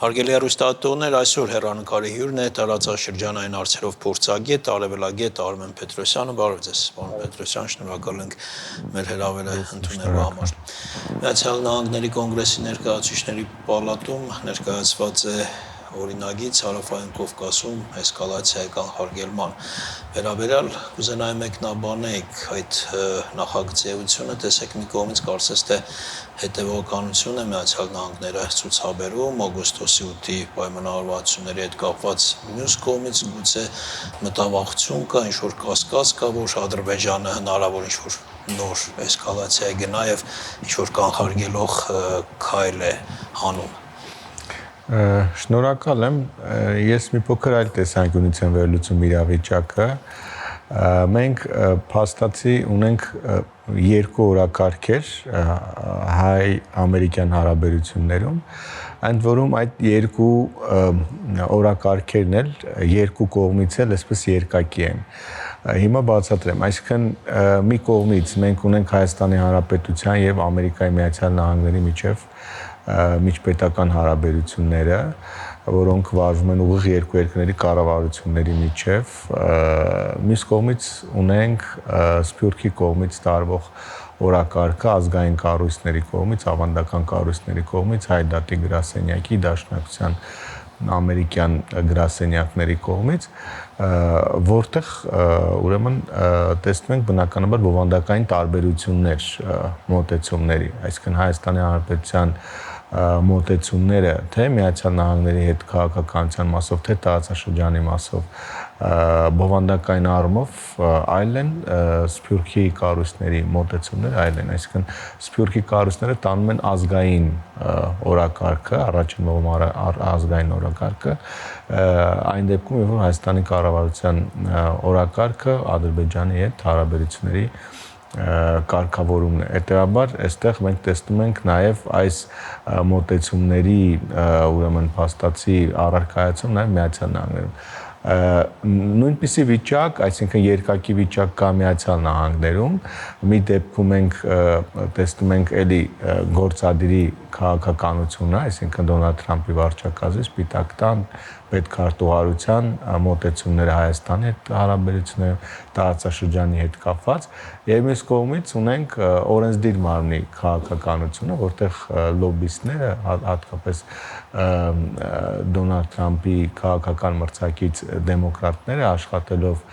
Հարգելի հեռուստատողներ, այսօր հեռանկարի հյուրն է տարածաշրջանային հարցերով փորձագետ, արևելագետ Արմեն Պետրոսյանը, բարև ձեզ, պարոն Պետրոսյան, շնորհակալ ենք մեր հրավերը ընդունելու համար։ Միացյալ Նահանգների կոնգրեսի ներկայացուցիչների պալատում ներկայացված է օրինագիծ Հարավային Կովկասում էսկալացիայի կանխարգելման վերաբերյալ կուզենայի մեկնաբանեիք այդ նախագծությունը, տեսեք մի կողմից կարծես թե հետևականություն է Միացյալ Նահանգները ցուցաբերում օգոստոսի 8-ի պայմանավորվածությունների հետ կապված, մյուս կողմից գուցե մտավախություն կա, ինչ-որ կասկած կա, որ Ադրբեջանը հնարավոր ինչ-որ նոր էսկալացիայի գնա եւ ինչ-որ կանխարգելող քայլ է անում։ Շնորհակալ եմ, ես մի փոքր այլ տեսանկյունից եմ վերլուծում իրավիճակը, մենք փաստացի ունենք երկու օրակարգեր հայ-ամերիկյան հարաբերություններում, ընդ որում այդ երկու օրակարգերն էլ երկու կողմից էլ այսպես երկակի են։ Հիմա բացատրեմ, այսինքն մի կողմից մենք ունենք Հայաստանի Հանրապետության եւ Ամերիկայի Միացյալ Նահանգների միջև միջպետական հարաբերությունները, որոնք վարվում են ուղիղ երկու երկրների կառավարությունների միջև, մյուս կողմից ունենք Սփյուռքի կողմից տարվող օրակարգը ազգային կառույցների կողմից, ավանդական կառույցների կողմից, Հայդատի գրասենյակի, Դաշնակցության ամերիկյան գրասենյակների կողմից, որտեղ ուրեմն տեսնում ենք բնականաբար բովանդակային տարբերություններ մոտեցումների, այսինքն Հայաստանի Հանրապետության մոտեցումները թե Միացյալ Նահանգների հետ քաղաքականության մասով, թե տարածաշրջանի մասով բովանդակային առումով այլ են, Սփյուռքի կառույցների մոտեցումները այլ են, այսինքն Սփյուռքի կառույցները տանում են ազգային օրակարգը, առաջին ազգային օրակարգը, այն դեպքում, երբ որ Հայաստանի կառավարության օրակարգը Ադրբեջանի հետ հարաբերությունների կարգավորումն է։ Հետևաբար, այստեղ մենք տեսնում ենք նաև այս մոտեցումների ուրեմն փաստացի առարկայություն նաև Միացյալ Նահանգներում։ Նույնպիսի վիճակ, այսինքն երկակի վիճակ կա Միացյալ Նահանգներում, մի դեպքում մենք տեսնում ենք էլի գործադիրի քաղաքականությունը, այսինքն Դոնալդ Թրամփի վարչակազմի Սպիտակ տան պետքարտուղարության մոտեցումները Հայաստանի հետ հարաբերությունները տարածաշրջանի հետ կապված, եւ մյուս կողմից ունենք օրենսդիր մարմնի քաղաքականությունը, որտեղ լոբբիստները, հատկապես Դոնալդ Թրամփի քաղաքական մրցակից դեմոկրատները աշխատելով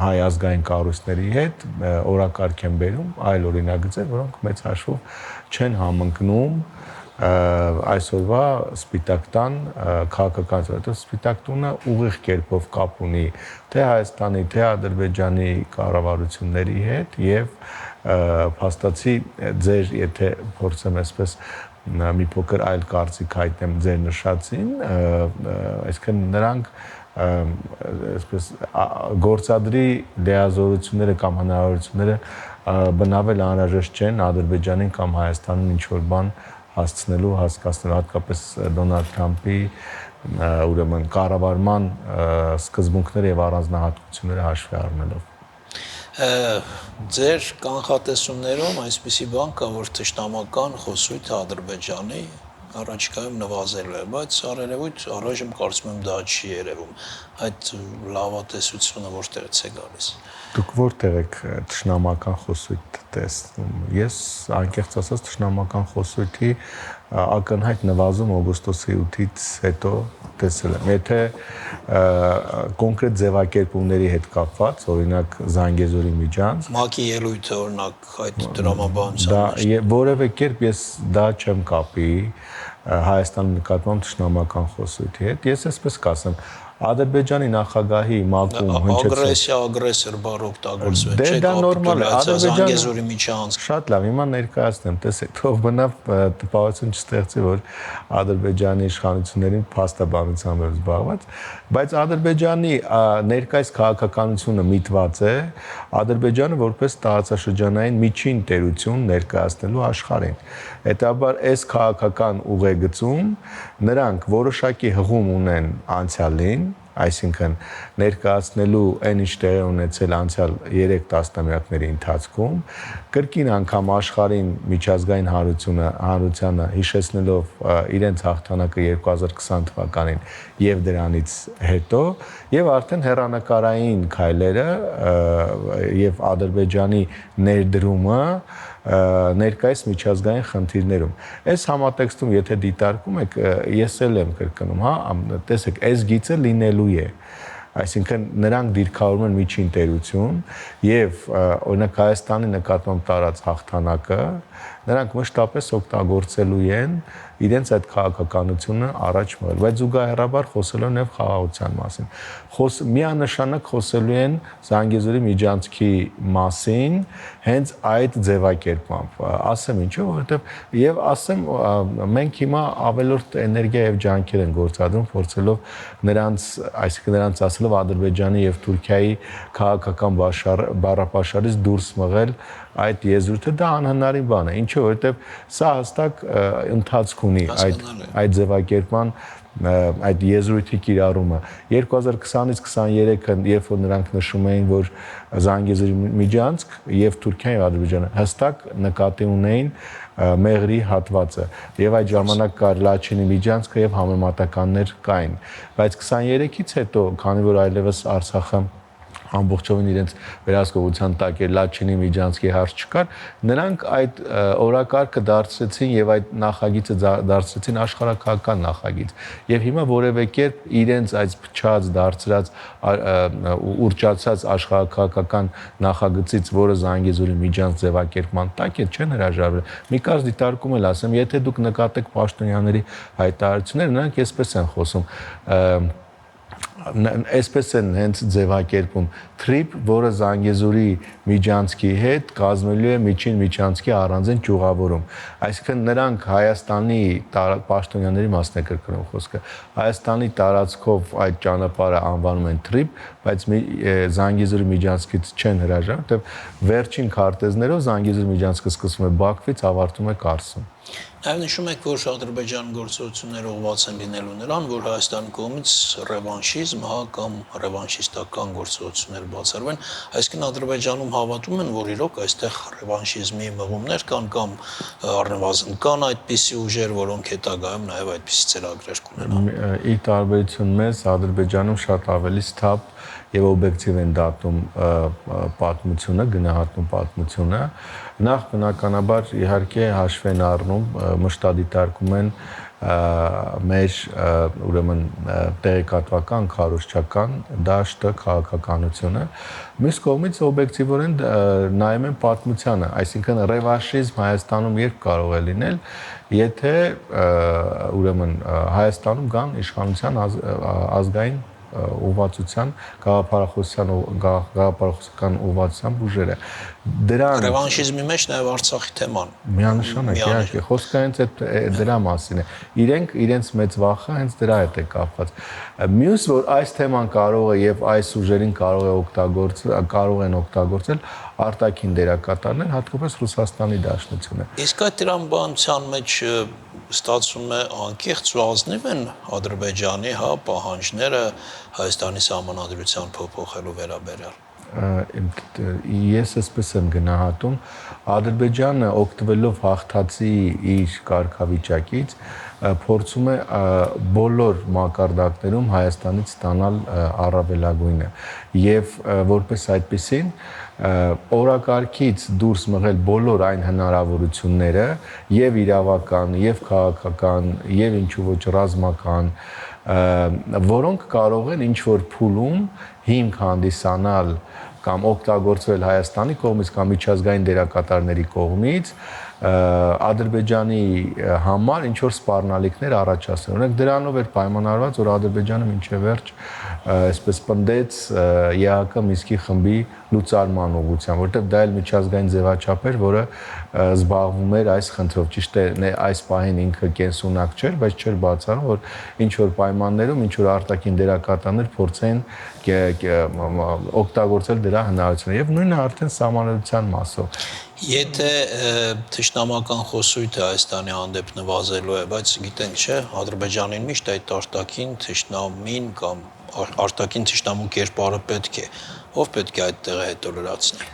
հայ ազգային կառույցների հետ օրակարգ են բերում այլ օրինագծեր, որոնք մեծ հաշվով չեն համընկնում այսօրվա Սպիտակ տան քաղաքականության, Սպիտակ տունը ուղիղ կերպով կապ ունի թե Հայաստանի, թե Ադրբեջանի կառավարությունների հետ եւ փաստացի ձեր, եթե փորձեմ այսպես մի փոքր այլ կարծիք հայտնեմ ձեր նշածին, այսինքն նրանք այսպես գործադրի լիազորությունները կամ հնարավորությունները բնավել անհրաժեշտ չեն Ադրբեջանին կամ Հայաստանին ինչ-որ բան հասցնելու, հասկացնելու, հատկապես Դոնալդ Թրամփի ուրեմն կառավարման սկզբունքները եւ առանձնահատկությունները հաշվի առնելով։ Ձեր կանխատեսումներում այսպիսի բան կա, որ թշնամական խոսույթը Ադրբեջանի առաջիկայում նվազելու է, բայց առերևույթ առայժմ կարծում եմ դա չի երևում։ Այդ լավատեսությունը որտեղից է գալիս։ Դուք որտեղ եք թշնամական խոսույթ տեսնում։ Ես անկեղծ ասած թշնամական խոսույթի ակնհայտ նվազում օգոստոսի 8-ից հետո տեսել եմ։ Եթե կոնկրետ ձևակերպումների հետ կապված, օրինակ Զանգեզուրի միջանց, ՄԱԿ-ի ելույթը օրինակ այդ դրամաբանության դա որևէ կերպ ես դա չեմ կապի Հայաստանի նկատմամբ թշնամական խոսույթի հետ։ Ես այսպես կասեմ, Ադրբեջանի նախագահի ՄԱԿ-ում հնչեցել ագրեսիա, ագրեսոր բառը օգտագործվում է, դա նորմալ է, Զանգեզուրի միջանց։ Շատ լավ, հիմա ներկայացնեմ, տեսեք, թող բնավ տպավորություն չստեղծի, որ Ադրբեջանի իշխանություններին փաստաբանությամբ է զբաղված, բայց Ադրբեջանի ներկայիս քաղաքականությունը միտված է Ադրբեջանը որպես տարածաշրջանային միջին տերություն ներկայացնելու աշխարհին։ Հետաբար այս քաղաքական ուղեգծում նրանք որոշակի հղում ունեն անցյալին, այսինքն ներկայացնելու այն ինչ տեղի ունեցել անցյալ 3 տասնամյակների ընթացքում, կրկին անգամ աշխարհին միջազգային հանրությանը հիշեցնելով իրենց հաղթանակը 2020 թվականին եւ դրանից հետո եւ արդեն հեռանկարային քայլերը եւ Ադրբեջանի ներդրումը ներկայիս միջազգային խնդիրներում։ Այս համատեքստում եթե դիտարկում եք, ես էլ եմ կրկնում, հա, տեսեք, այս գիծը լինելու է։ Այսինքն նրանք դիրքավորում են միջին տերություն եւ օրինակ Հայաստանի նկատմամբ տարած հաղթանակը նրանք մշտապես օգտագործելու են իրենց այդ քաղաքականությունը առաջ մղել, բայց զուգահեռաբար խոսելու են եւ խաղաղության մասին։ Միանշանակ խոսելու են Զանգեզուրի միջանցքի մասին հենց այդ ձևակերպմամբ։ Ասեմ ինչու, որովհետեւ եւ ասեմ մենք հիմա ավելորդ էներգիա եւ ջանքեր են գործադրում փորձելով նրանց, այսինքն նրանց ասելով Ադրբեջանի եւ Թուրքիայի քաղաքական բառապաշարից դուրս մղել այդ եզրույթը, դա անհնարին բան է։ Ինչու, որովհետեւ սա հստակ ընթացք ունի այդ ձևակերպման այդ եզրույթի կիրառումը 2020-ից 23-ը երբ որ նրանք նշում էին որ Զանգեզուրի միջանցք եւ Թուրքիան եւ Ադրբեջանը հստակ նկատի ունեին Մեղրի հատվածը եւ այդ ժամանակ կար Լաչինի միջանցքը եւ համեմատականներ կային, բայց 23-ից հետո, քանի որ այլևս Արցախը ամբողջովին իրենց վերահսկողության տակ էր, Լաչինի միջանցքի հարց չկար, նրանք այդ օրակարգը դարձրեցին եւ այդ նախագիծը դարձրեցին աշխարհակահական նախագիծ։ Եվ հիմա որևէ կերպ իրենց այս փչած դարձրած ուրճացած աշխարհակահական նախագծից, որը Զանգեզուրի միջանց ձևակերպման տակ է, չեն հրաժարվել։ Մի կարծ դիտարկում էլ ասեմ, եթե դուք նկատեք պաշտոնյաների հայտարարությունները, նրանք այսպես են խոսում այսպես են հենց ձևակերպում թրիպ, որը Զանգեզուրի միջանցքի հետ կազմելու է միջին միջանցքի առանձին ճյուղավորում։ Այսինքն նրանք Հայաստանի պաշտոնյաների մասն է կրկնում խոսքը, Հայաստանի տարածքով այդ ճանապարհը անվանում են թրիպ, բայց Զանգեզուրի միջանցքից չեն հրաժարվում, որտեղ վերջին քարտեզներով Զանգեզուրի միջանցքը սկսվում է Բաքվից, ավարտվում է Կարսում։ Նաև նշում եք, որ Ադրբեջանի գործողությունները ուղղված են լինելու նրան, որ Հայաստանի կողմից ռևանշիզմ, հա, կամ ռևանշիստական գործողություններ բացառվեն, այսինքն Ադրբեջանում հավատում են, որ իրոք այստեղ ռևանշիզմի մղումներ կան կամ առնվազն կան այդպիսի ուժեր, որոնք հետագայում նաև այդպիսի ծրագրեր կունենան։ Ի տարբերություն մեզ, Ադրբեջանում շատ ավելի սթափ եւ օբյեկտիվ են դատում պատմությունը, գնահատում պատմությունը, նախ բնականաբար իհարկե հաշվի են առնում, մշտադիտարկում են մեր ուրեմն տեղեկատվական, քարոզչական դաշտը, քաղաքականությունը, մյուս կողմից օբյեկտիվորեն նայում են պատմությանը, այսինքն ռևանշիզմ Հայաստանում երբ կարող է լինել, եթե ուրեմն Հայաստանում կան իշխանության ազգային ուղղվածության գաղափարախոսական ուղղվածության ուժերը։ Դրան ռևանշիզմի մեջ նաև Արցախի թեման միանշանակ իհարկե խոսքը հենց դրա մասին է։ Իրենք իրենց մեծ վախը հենց դրա հետ է կապված։ Մյուս որ այս թեման կարող է եւ այս ուժերին կարող են օգտագործել արտաքին դերակատարներ, հատկապես Ռուսաստանի Դաշնությունը։ Իսկ այդ տրամաբանության մեջ ստացվում է անկեղծ ու ազնիվ են Ադրբեջանի, հա, պահանջները Հայաստանի սահմանադրության փոփոխելու վերաբերյալ։ Ես այսպես եմ գնահատում, Ադրբեջանը օգտվելով հաղթածի իր կարգավիճակից փորձում է բոլոր մակարդակներում Հայաստանից ստանալ առավելագույնը եւ որպես այդպեսին օրակարգից դուրս մղել բոլոր այն հնարավորությունները եւ իրավական, եւ քաղաքական, եւ ինչու ոչ ռազմական, որոնք կարող են ինչ որ փուլում հիմք հանդիսանալ կամ օգտագործվել Հայաստանի կողմից կամ միջազգային դերակատարների կողմից Ադրբեջանի համար ինչ որ սպառնալիքներ առաջացնել։ Օրինակ դրանով էր պայմանավորված, որ Ադրբեջանը մինչև վերջ այսպես պնդեց ԵԱՀԿ Մինսկի խմբի լուծարման ուղղությամբ, որովհետև դա էլ միջազգային ձևաչափ էր, որը զբաղվում էր այս խնդրով։ Ճիշտ է, այս պահին ինքը կենսունակ չէր, բայց չէր բացառում, որ ինչ որ պայմաններում, ինչ որ արտաքին դերակատարներ փորձեն օգտագործել դրա հնարավորությունը եւ նույնը արդեն սահմանադրության մասով։ Եթե թշնամական խոսույթը Հայաստանի հանդեպ նվազելու է, բայց գիտենք չէ, Ադրբեջանին միշտ այդ արտաքին թշնամին կամ արտաքին թշնամու կերպարը պետք է։ Ով պետք է այդ տեղը հետո լրացնի։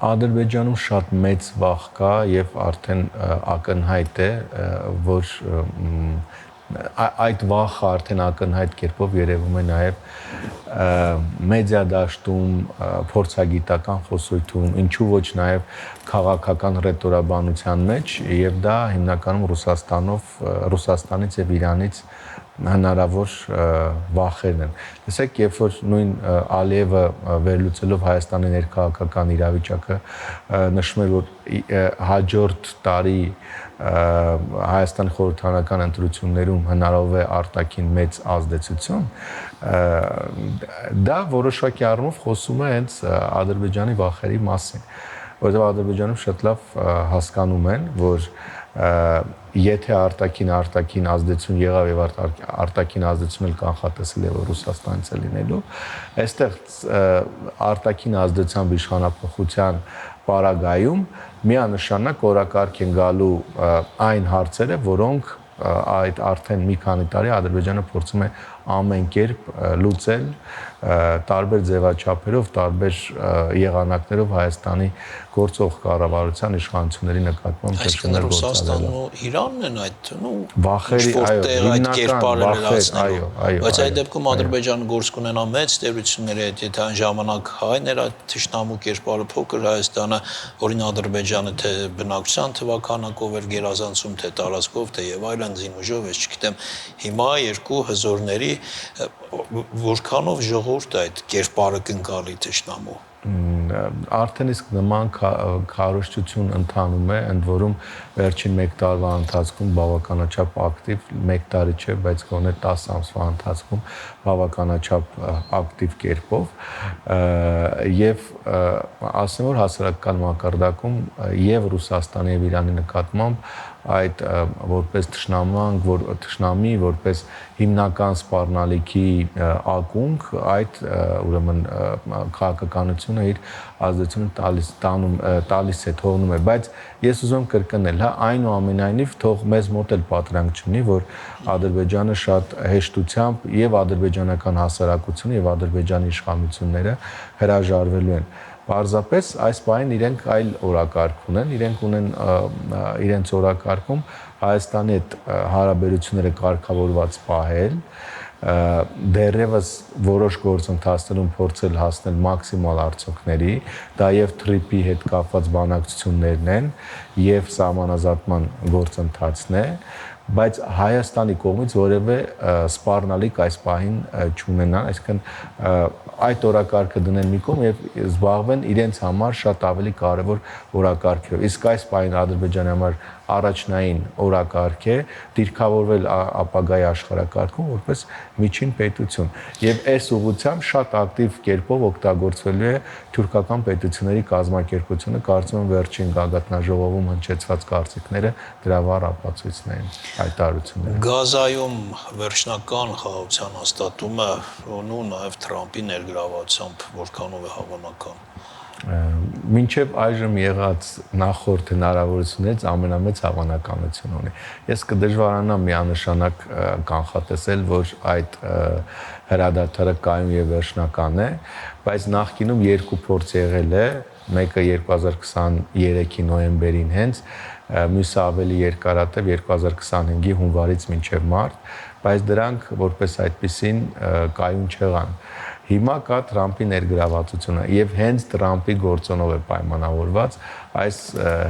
Ադրբեջանում շատ մեծ վախ կա եւ արդեն ակնհայտ է, որ այդ վախը արդեն ակնհայտ կերպով երևում է նաեւ մեդիա դաշտում, փորձագիտական խոսույթում, ինչու ոչ նաեւ քաղաքական ռետորաբանության մեջ, եւ դա հիմնականում Ռուսաստանից եւ Իրանից հնարավոր վախերն են։ Տեսեք, երբ որ նույն Ալիևը վերլուծելով Հայաստանի ներքաղաքական իրավիճակը նշում է, որ հաջորդ տարի Հայաստանի խորհրդարանական ընտրություններում հնարավոր է արտաքին մեծ ազդեցություն, դա որոշակի առումով խոսում է հենց Ադրբեջանի վախերի մասին, որովհետև Ադրբեջանում շատ լավ հասկանում են, որ եթե արտաքին ազդեցություն եղավ եւ արտաքին ազդեցություն էլ կանխատեսել է, որ Ռուսաստանից է լինելու, այստեղ արտաքին ազդեցության իշխանապողության պարագայում միանշանակ օրակարգ են գալու այն հարցերը, որոնք այդ արդեն մի քանի տարի Ադրբեջանը փորձում է ամեն կերպ լուծել տարբեր ձևաչափերով, տարբեր եղանակներով Հայաստանի գործող կառավարության իշխանությունների նկատմամբ ճնշումներ գործադրել։ Ռուսաստանն ու Իրանն են այդ, վախերի, այո, բայց այդ դեպքում Ադրբեջանը գործ կունենա մեծ տերությունների հետ, եթե այն ժամանակ հայն էր այդ թշնամու կերպարը փոքր Հայաստանը, որին Ադրբեջանը թե բնակչության թվականակով էր գերազանցում, թե տարածքով, թե եւ այլն զինուժով, ես չգիտեմ, հիմա երկու հզորների որքանով ժողովուրդ այդ կերպարը կընկալի թշնամու։ Արդեն իսկ նման քարոզչություն ընթանում է, ընդ որում վերջին 1 տարվա ընթացքում բավականաչափ ակտիվ, 1 տարի չէ, բայց գոնե 10 ամսվա ընթացքում բավականաչափ ակտիվ կերպով եւ ասեմ, որ հասարակական մակարդակում եւ Ռուսաստանի եւ Իրանի նկատմամբ այդ որպես թշնամի, որպես հիմնական սպառնալիքի ակունք, այդ ուրեմն քաղաքականությունը իր ազդեցությունը տալիս է, թողնում է, բայց ես ուզում եմ կրկնել, այնուամենայնիվ թող մեզ մոտ էլ պատրանք չունի, որ Ադրբեջանը շատ հեշտությամբ եւ ադրբեջանական հասարակությունը եւ ադրբեջանի իշխանությունները հրաժարվելու են։ Պարզապես այս պահին իրենք այլ օրակարգ ունեն, իրենք ունեն իրենց օրակարգում Հայաստանի հետ հարաբերությունները կարգավորված պահել, դեռևս որոշ գործընթացներում փորձել հասնել մաքսիմալ արդյունքների, դա եւ թրիպի հետ կապված բանակցություններն են եւ սահմանազատման գործընթացն է, բայց Հայաստանի կողմից որևէ սպառնալիք այս պահին չունենան, այսինքն այդ օրակարգը դնեն մի կողմ եւ զբաղվեն իրենց համար շատ ավելի կարեւոր օրակարգերով։ Իսկ այս պահին Ադրբեջանի համար առաջնային օրակարգ է դիրքավորվել ապագայի աշխարհակարգում որպես միջին պետություն եւ այս ուղղությամբ շատ ակտիվ կերպով օգտագործվելու է թուրքական պետությունների կազմակերպությունը, կարծում եմ վերջին գագաթնաժողովում հնչեցված կարծիքները դրա վառ ապացույցն են, հայտարարությունները։ Գազայում վերջնական խաղաղության հաստատումը ու նաեւ Թրամփի ներգրավվածությամբ որքանով է հավանական։ Մինչև այժմ եղած նախորդ հնարավորություններից ամենամեծ հավանականություն ունի։ Ես կդժվարանամ միանշանակ կանխատեսել, որ այդ հրադադարը կայուն եւ վերջնական է, բայց նախկինում երկու փորձ եղել է, մեկը 2023-ի նոյեմբերին հենց, մյուսը ավելի երկարատև 2025-ի հունվարից մինչև մարտ, բայց դրանք որպես այդպիսին կայուն չեղան։ Հիմա կա Թրամփի ներգրավվածությունը եւ հենց Թրամփի գործոնով է պայմանավորված այս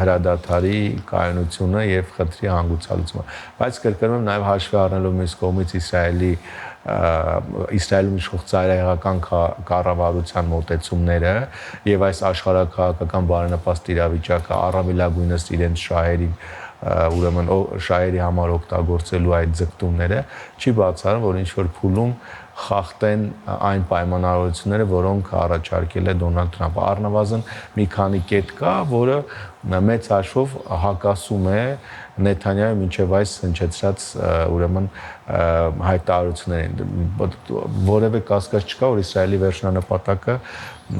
հրադադարի կայունությունը եւ խնդրի հանգուցալուծումը։ Բայց կրկնում եմ նաեւ հաշվի առնելով մյուս կողմից Իսրայելում իշխող ծայրահեղական կառավարության մոտեցումները եւ այս աշխարհակաղակական բարենպաստ իրավիճակը առավելագույնս իրենց շահերին ուրեմն շահերի համար օգտագործելու այդ ձգտումները չի բացառում, որ ինչ որ փուլում խախտեն այն պայմանավորությունները, որոնք առաջարկել է Դոնալդ Թրամփը։ Առնվազն մի քանի կետ կա, որը մեծ հաշվով հակասում է Նեթանյահը մինչև այս հնչեցրած ուրեմն հայտարարություններին որևէ կասկած չկա, որ Իսրայելի վերջնանպատակը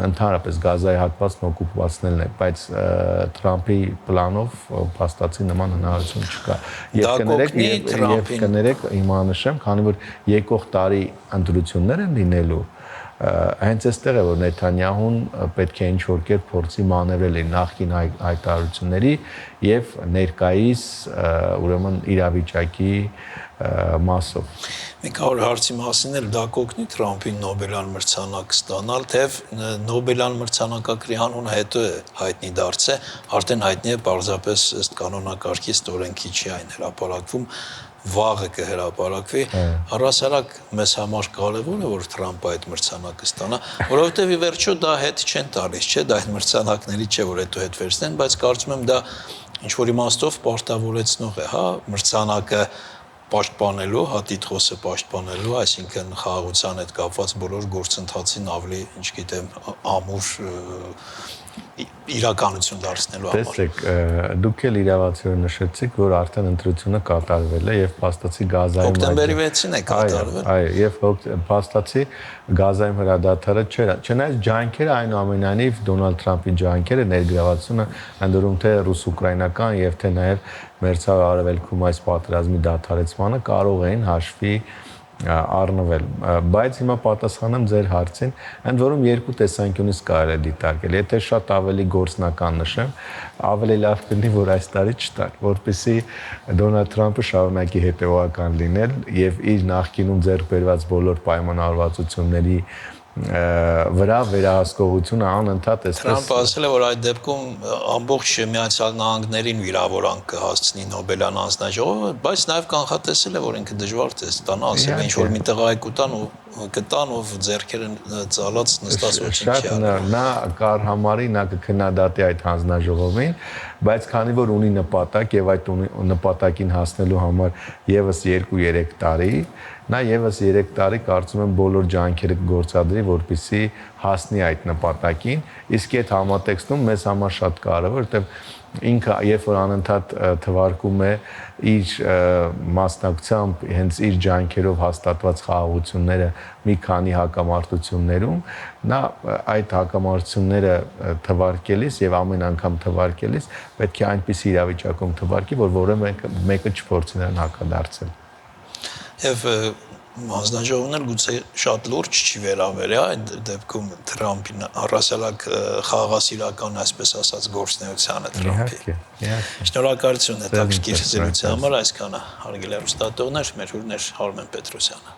ընդհանրապես Գազայի հատվածն օկուպացնելն է, բայց Թրամփի պլանով փաստացի նման հնարավորություն չկա։ Եվ կներեք հիմա նշեմ, քանի որ եկող տարի ընտրություններ են լինելու, հենց այստեղ է որ Նեթանյահուն պետք է ինչ-որ կերպ փորձի մանևրել իր նախկին հայտարարությունների եւ ներկայիս ուրեմն իրավիճակի մասով։ Մի կարևոր հարցի մասին էլ դա կօգնի Թրամփին Նոբելյան մրցանակ ստանալ, թեև Նոբելյան մրցանակակրի անունը հետո է հայտնի դարձել, արդեն հայտնի է պարզապես ըստ կանոնակարգի ստորենքի չի այն հրապարակվում, վաղը կհրապարակվի, առհասարակ մեզ համար կարևոր է որ Թրամփը այդ մրցանակը ստանա, որովհետև ի վերջո դա հետ չեն տալիս, չէ, դա այդ մրցանակների չէ, որ հետո հետ վերցնեն, բայց կարծում եմ դա ինչ որ իմաստով պարտավորեցնող է, հա, մրցանակը պաշտպանելու, հա տիտղոսը պաշտպանելու, այսինքն խաղաղության հետ կապված բոլոր գործընթացին ավելի, ինչ գիտեմ, ամուր իրականություն դարձնելու համար։ Տեսեք, դուք էլ իրավացիորեն նշեցիք, որ արդեն ընտրությունը կատարվել է եւ փաստացի Գազայում հոկտեմբերի 6-ին է կատարվել։ Այո, եւ փաստացի Գազայում հրադադարը չէր։ Չնայած ջանքերը այնուամենայնիվ Դոնալդ Թրամփի ջանքերը ներգրավությունը ընդդրում թե ռուս-ուկրաինական եւ թե նաեւ մերձավոր արևելքում այս պատերազմի դադարեցմանը կարող էին հաշվի առնվել, բայց հիմա պատասխանեմ ձեր հարցին, ընդ որում երկու տեսանկյունից կարելի է դիտարկել։ Եթե շատ ավելի գործնական նշեմ, ավելի լավ կլինի, որ այս տարի չտար, որպեսզի Դոնալդ Թրամփը շարունակի հետևողական լինել եւ իր նախկինում ձեռք բերված բոլոր պայմանավորվածությունների վրա վերահսկողությունը անընդհատ էսպես Թրամփը ասել է որ այդ դեպքում ամբողջ Միացյալ Նահանգներին վիրավորանք կհասցնի Նոբելյան անձնաժողովը, բայց նաև կանխատեսել է որ ինքը դժվար է ստանա, ասել է ինչ որ մի տղայք կտան ով ձեռքերը ծալած նստած ոչինչ չի արել։ Նա կար համարի, նա կքննադատի այդ հանձնաժողովին, բայց քանի որ ունի նպատակ եւ այդ նպատակին հասնելու համար եւս 2-3 տարի, նա եւս 3 տարի կարծում եմ բոլոր ջանքերը կգործադրի, որպեսզի հասնի այդ նպատակին, իսկ այդ համատեքստում մեզ համար շատ կարևոր, որտեղ ինքը երբ որ անընդհատ թվարկում է իր մասնակցությամբ հենց իր ջանքերով հաստատված խաղաղությունները մի քանի հակամարտություններում, նա այդ հակամարտությունները թվարկելիս եւ ամեն անգամ թվարկելիս պետք է այնպիսի իրավիճակում թվարկի, որ որևէ մեկը չփորձի նրան հակադարձել։ Եվ հանձնաժողովն էլ գուցե շատ լուրջ չի վերաբերի, այդ դեպքում Թրամփին առասարակ խաղաղասիրական, այսպես ասած, գործնեությանը Թրամփի։ Շնորհակալություն հետաքրքիր զրույցի համար, այսքանը հարգելի հեռուստատողներ, մեր հյուրն էր Արմեն Պետրոսյանը։